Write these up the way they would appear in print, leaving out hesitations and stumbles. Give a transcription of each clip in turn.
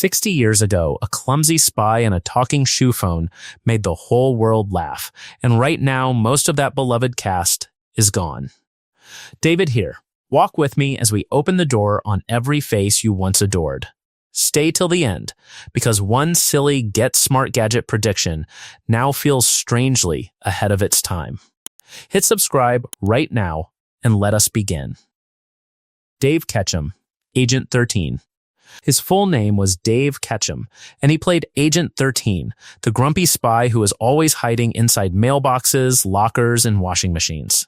60 years ago, a clumsy spy and a talking shoe phone made the whole world laugh, and right now, most of that beloved cast is gone. David here. Walk with me as we open the door on every face you once adored. Stay till the end, because one silly Get Smart Gadget prediction now feels strangely ahead of its time. Hit subscribe right now and let us begin. Dave Ketchum, Agent 13. His full name was Dave Ketchum, and he played Agent 13, the grumpy spy who was always hiding inside mailboxes, lockers, and washing machines.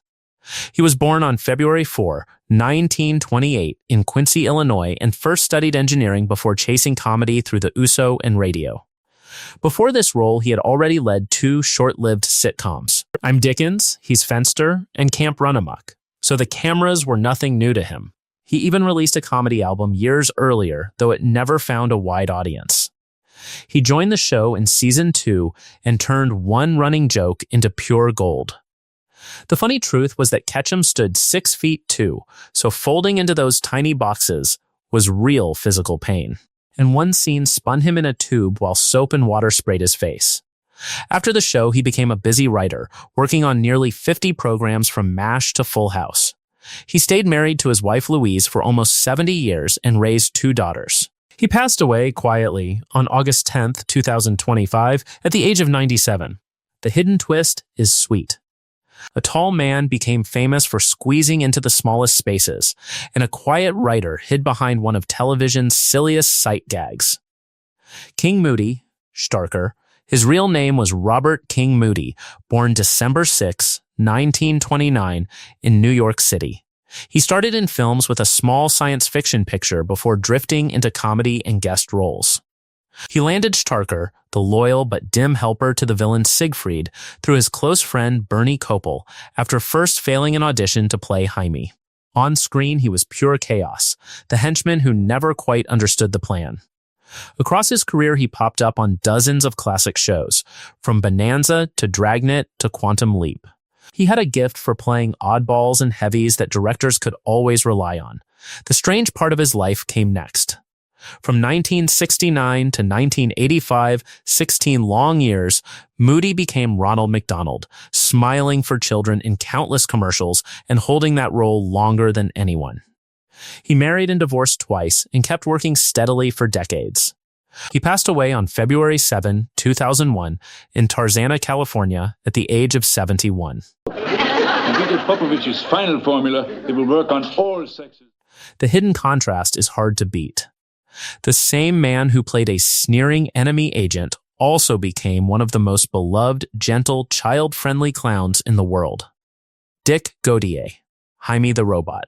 He was born on February 4, 1928 in Quincy, Illinois, and first studied engineering before chasing comedy through the USO and radio. Before this role, he had already led 2 short-lived sitcoms, I'm Dickens, He's Fenster, and Camp Run-Amok, so the cameras were nothing new to him. He even released a comedy album years earlier, though it never found a wide audience. He joined the show in season 2 and turned one running joke into pure gold. The funny truth was that Ketchum stood 6 feet 2, so folding into those tiny boxes was real physical pain. And one scene spun him in a tube while soap and water sprayed his face. After the show, he became a busy writer, working on nearly 50 programs from MASH to Full House. He stayed married to his wife Louise for almost 70 years and raised 2 daughters. He passed away quietly on August 10, 2025, at the age of 97. The hidden twist is sweet. A tall man became famous for squeezing into the smallest spaces, and a quiet writer hid behind one of television's silliest sight gags. King Moody, Shtarker, his real name was Robert King Moody, born December 6, 1929, in New York City. He started in films with a small science fiction picture before drifting into comedy and guest roles. He landed Shtarker, the loyal but dim helper to the villain Siegfried, through his close friend Bernie Kopell, after first failing an audition to play Hymie. On screen, he was pure chaos, the henchman who never quite understood the plan. Across his career, he popped up on dozens of classic shows, from Bonanza to Dragnet to Quantum Leap. He had a gift for playing oddballs and heavies that directors could always rely on. The strange part of his life came next. From 1969 to 1985, 16 long years, Moody became Ronald McDonald, smiling for children in countless commercials and holding that role longer than anyone. He married and divorced twice and kept working steadily for decades. He passed away on February 7, 2001, in Tarzana, California, at the age of 71. If we get Popovich's final formula, it will work on all sexes. The hidden contrast is hard to beat. The same man who played a sneering enemy agent also became one of the most beloved, gentle, child-friendly clowns in the world. Dick Gautier, Hymie the Robot.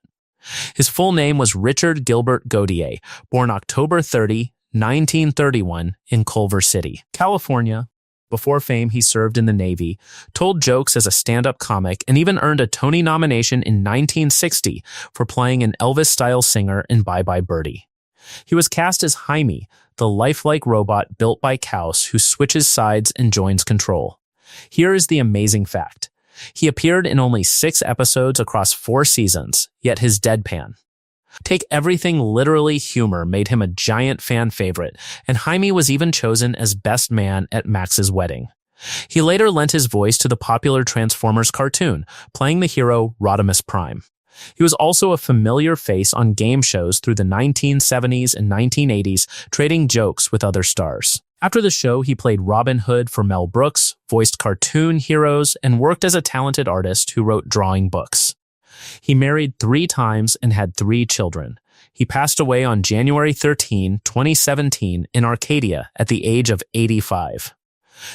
His full name was Richard Gilbert Gautier, born October 30, 1931, in Culver City, California. Before fame, he served in the Navy, told jokes as a stand-up comic, and even earned a Tony nomination in 1960 for playing an Elvis-style singer in Bye Bye Birdie. He was cast as Hymie, the lifelike robot built by Kaus who switches sides and joins control. Here is the amazing fact. He appeared in only 6 episodes across 4 seasons, yet his deadpan. Take everything literally humor made him a giant fan favorite, and Hymie was even chosen as best man at Max's wedding. He later lent his voice to the popular Transformers cartoon, playing the hero Rodimus Prime. He was also a familiar face on game shows through the 1970s and 1980s, trading jokes with other stars. After the show, he played Robin Hood for Mel Brooks, voiced cartoon heroes, and worked as a talented artist who wrote drawing books. He married 3 times and had 3 children. He passed away on January 13, 2017 in Arcadia at the age of 85.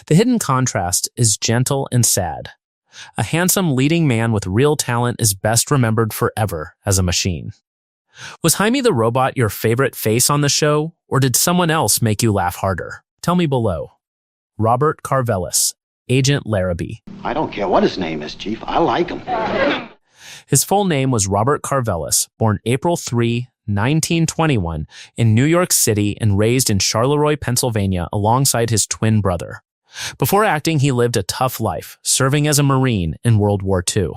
The hidden contrast is gentle and sad. A handsome leading man with real talent is best remembered forever as a machine. Was Hymie the Robot your favorite face on the show, or did someone else make you laugh harder? Tell me below. Robert Karvelas, Agent Larabee. I don't care what his name is, Chief. I like him. His full name was Robert Karvelas, born April 3, 1921, in New York City and raised in Charleroi, Pennsylvania, alongside his twin brother. Before acting, he lived a tough life, serving as a Marine in World War II,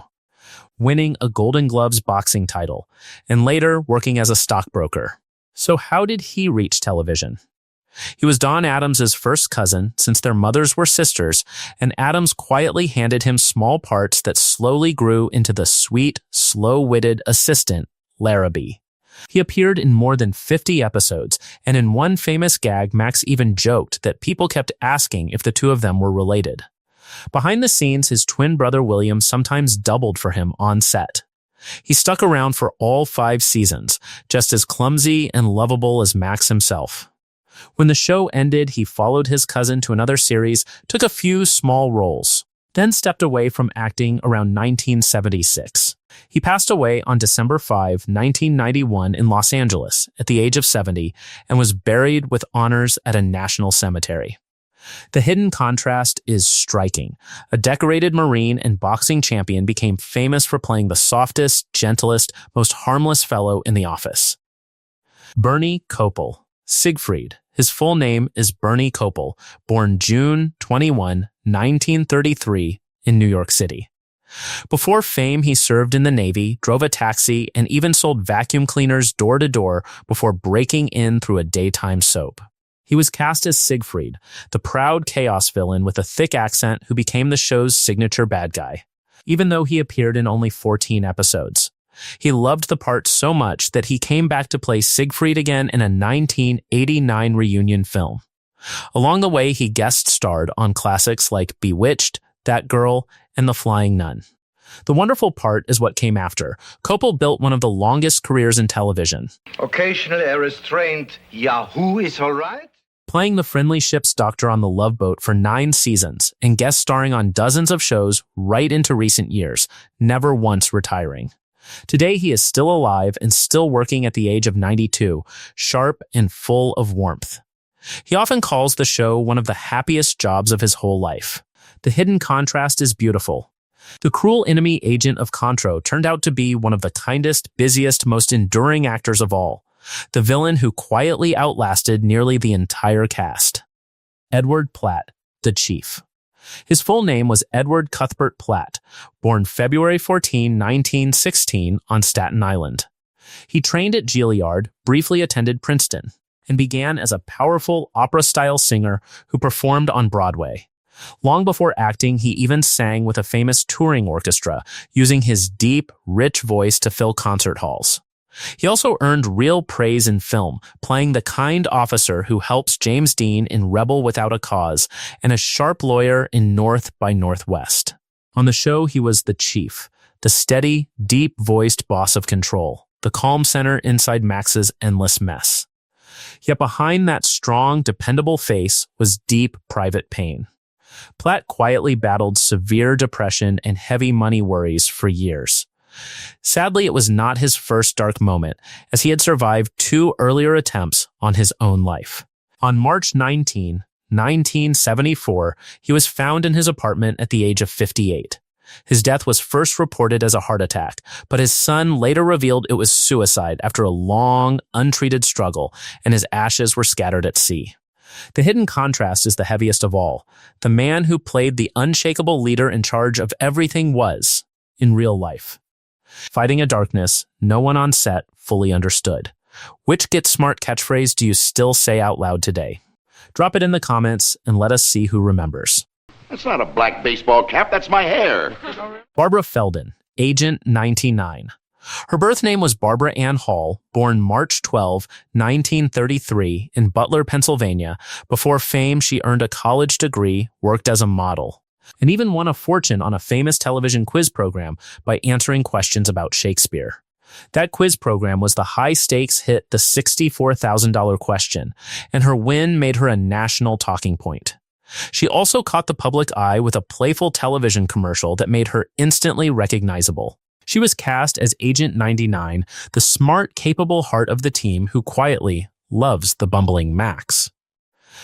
winning a Golden Gloves boxing title, and later working as a stockbroker. So how did he reach television? He was Don Adams' first cousin since their mothers were sisters, and Adams quietly handed him small parts that slowly grew into the sweet, slow-witted assistant, Larabee. He appeared in more than 50 episodes, and in one famous gag, Max even joked that people kept asking if the two of them were related. Behind the scenes, his twin brother William sometimes doubled for him on set. He stuck around for all 5 seasons, just as clumsy and lovable as Max himself. When the show ended, he followed his cousin to another series, took a few small roles, then stepped away from acting around 1976. He passed away on December 5, 1991 in Los Angeles at the age of 70 and was buried with honors at a national cemetery. The hidden contrast is striking. A decorated Marine and boxing champion became famous for playing the softest, gentlest, most harmless fellow in the office. Bernie Kopell, Siegfried. His full name is Bernie Kopell, born June 21, 1933 in New York City. Before fame, he served in the Navy, drove a taxi, and even sold vacuum cleaners door to door before breaking in through a daytime soap. He was cast as Siegfried, the proud chaos villain with a thick accent who became the show's signature bad guy, even though he appeared in only 14 episodes. He loved the part so much that he came back to play Siegfried again in a 1989 reunion film. Along the way, he guest starred on classics like Bewitched, That Girl, and The Flying Nun. The wonderful part is what came after. Kopell built one of the longest careers in television. Occasionally a restrained Yahoo is all right? Playing the friendly ship's doctor on the Love Boat for 9 seasons and guest starring on dozens of shows right into recent years, never once retiring. Today, he is still alive and still working at the age of 92, sharp and full of warmth. He often calls the show one of the happiest jobs of his whole life. The hidden contrast is beautiful. The cruel enemy agent of Contro turned out to be one of the kindest, busiest, most enduring actors of all. The villain who quietly outlasted nearly the entire cast. Edward Platt, the Chief. His full name was Edward Cuthbert Platt, born February 14, 1916 on Staten Island. He trained at Juilliard, briefly attended Princeton, and began as a powerful opera-style singer who performed on Broadway. Long before acting, he even sang with a famous touring orchestra, using his deep, rich voice to fill concert halls. He also earned real praise in film, playing the kind officer who helps James Dean in Rebel Without a Cause and a sharp lawyer in North by Northwest. On the show, he was the chief, the steady, deep-voiced boss of control, the calm center inside Max's endless mess. Yet behind that strong, dependable face was deep private pain. Platt quietly battled severe depression and heavy money worries for years. Sadly, it was not his first dark moment, as he had survived 2 earlier attempts on his own life. On March 19, 1974, he was found in his apartment at the age of 58. His death was first reported as a heart attack, but his son later revealed it was suicide after a long, untreated struggle, and his ashes were scattered at sea. The hidden contrast is the heaviest of all. The man who played the unshakable leader in charge of everything was, in real life, fighting a darkness no one on set fully understood. Which Get Smart catchphrase do you still say out loud today? Drop it in the comments and let us see who remembers. That's not a black baseball cap, that's my hair. Barbara Feldon, Agent 99. Her birth name was Barbara Ann Hall, born March 12, 1933 in Butler, Pennsylvania. Before fame, she earned a college degree, worked as a model, and even won a fortune on a famous television quiz program by answering questions about Shakespeare. That quiz program was the high-stakes hit The $64,000 Question, and her win made her a national talking point. She also caught the public eye with a playful television commercial that made her instantly recognizable. She was cast as Agent 99, the smart, capable heart of the team who quietly loves the bumbling Max.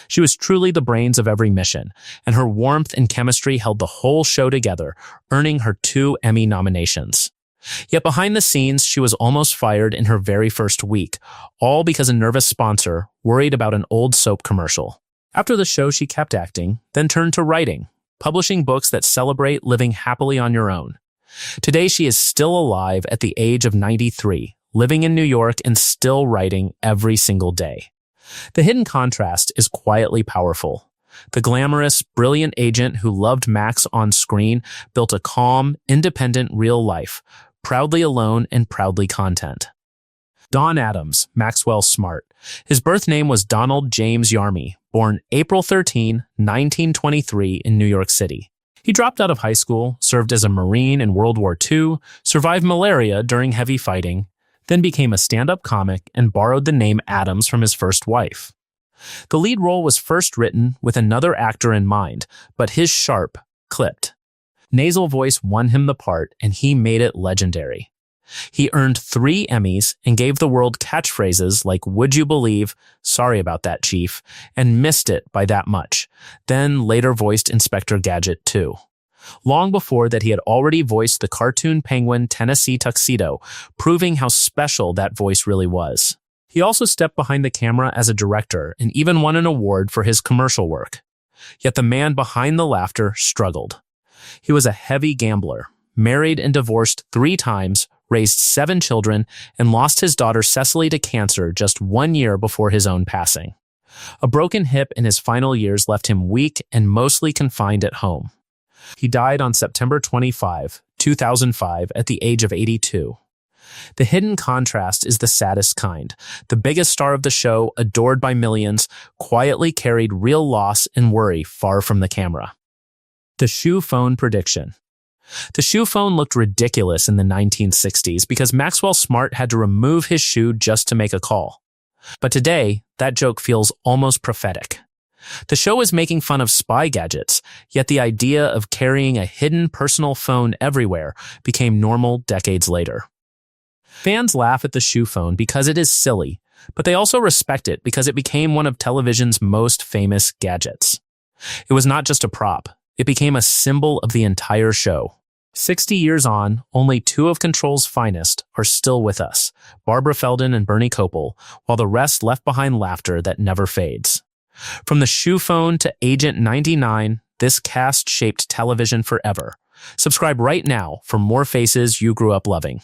She was truly the brains of every mission, and her warmth and chemistry held the whole show together, earning her 2 Emmy nominations. Yet behind the scenes, she was almost fired in her very first week, all because a nervous sponsor worried about an old soap commercial. After the show, she kept acting, then turned to writing, publishing books that celebrate living happily on your own. Today, she is still alive at the age of 93, living in New York and still writing every single day. The hidden contrast is quietly powerful. The glamorous, brilliant agent who loved Max on screen built a calm, independent real life, proudly alone and proudly content. Don Adams, Maxwell Smart. His birth name was Donald James Hymie, born April 13, 1923 in New York City. He dropped out of high school, served as a Marine in World War II, survived malaria during heavy fighting, then became a stand-up comic and borrowed the name Adams from his first wife. The lead role was first written with another actor in mind, but his sharp clipped. Nasal voice won him the part, and he made it legendary. He earned 3 Emmys and gave the world catchphrases like "Would you believe," "Sorry about that, Chief," and "Missed it by that much," then later voiced Inspector Gadget too. Long before that, he had already voiced the cartoon penguin Tennessee Tuxedo, proving how special that voice really was. He also stepped behind the camera as a director and even won an award for his commercial work. Yet the man behind the laughter struggled. He was a heavy gambler, married and divorced 3 times, raised 7 children, and lost his daughter Cecily to cancer just 1 year before his own passing. A broken hip in his final years left him weak and mostly confined at home. He died on September 25, 2005, at the age of 82. The hidden contrast is the saddest kind. The biggest star of the show, adored by millions, quietly carried real loss and worry far from the camera. The shoe phone prediction. The shoe phone looked ridiculous in the 1960s because Maxwell Smart had to remove his shoe just to make a call. But today, that joke feels almost prophetic. The show is making fun of spy gadgets, yet the idea of carrying a hidden personal phone everywhere became normal decades later. Fans laugh at the shoe phone because it is silly, but they also respect it because it became one of television's most famous gadgets. It was not just a prop, it became a symbol of the entire show. 60 years on, only 2 of Control's finest are still with us, Barbara Feldon and Bernie Kopell, while the rest left behind laughter that never fades. From the shoe phone to Agent 99, this cast shaped television forever. Subscribe right now for more faces you grew up loving.